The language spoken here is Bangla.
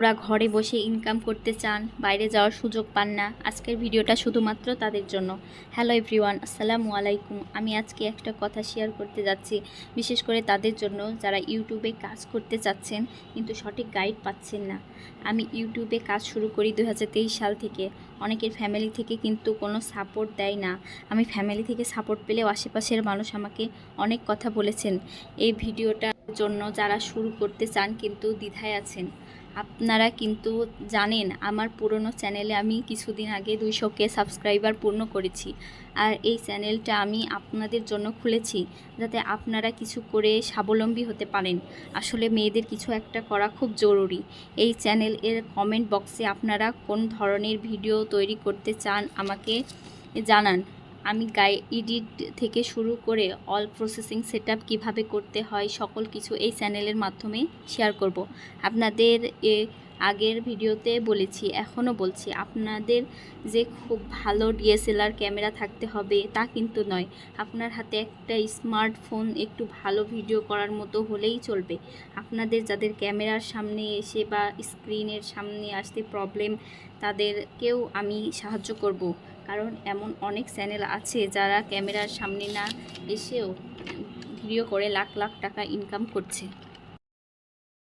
ওরা ঘরে বসে ইনকাম করতে চান, বাইরে যাওয়ার সুযোগ পান না। আজকের ভিডিওটা শুধুমাত্র তাদের জন্য। হ্যালো এভরিওয়ান, আসসালামু আলাইকুম। আমি আজকে একটা কথা শেয়ার করতে যাচ্ছি, বিশেষ করে তাদের জন্য যারা ইউটিউবে কাজ করতে চাচ্ছেন কিন্তু সঠিক গাইড পাচ্ছেন না। আমি ইউটিউবে কাজ শুরু করি 2023 সাল থেকে। অনেকের ফ্যামিলি থেকে কিন্তু কোনো সাপোর্ট দেয় না। আমি ফ্যামিলি থেকে সাপোর্ট পেলেও আশেপাশের মানুষ আমাকে অনেক কথা বলেছেন। এই ভিডিওটার জন্য যারা শুরু করতে চান কিন্তু দ্বিধায় আছেন। আপনারা কিন্তু জানেন আমার পুরনো চ্যানেলে আমি কিছুদিন আগে 200K সাবস্ক্রাইবার পূর্ণ করেছি। আর এই চ্যানেলটা আমি আপনাদের জন্য খুলেছি যাতে আপনারা কিছু করে স্বাবলম্বী হতে পারেন। আসলে মেয়েদের কিছু একটা করা খুব জরুরি। এই চ্যানেল এর কমেন্ট বক্সে আপনারা কোন ধরনের ভিডিও তৈরি করতে চান আমাকে জানান। আমি এডিট থেকে শুরু করে অল প্রসেসিং সেটআপ কিভাবে করতে হয় সকল কিছু এই চ্যানেলের মাধ্যমে শেয়ার করব। আপনাদের আগের ভিডিওতে বলেছি, এখনও বলছি, আপনাদের যে খুব ভালো ডিএসএলআর ক্যামেরা থাকতে হবে তা কিন্তু নয়। আপনার হাতে একটা স্মার্টফোন একটু ভালো ভিডিও করার মতো হলেই চলবে। আপনাদের যাদের ক্যামেরার সামনে এসে বা স্ক্রিনের সামনে আসতে প্রবলেম, তাদেরকেও আমি সাহায্য করব। কারণ এমন অনেক চ্যানেল আছে যারা ক্যামেরার সামনে না এসেও ভিডিও করে লাখ লাখ টাকা ইনকাম করছে।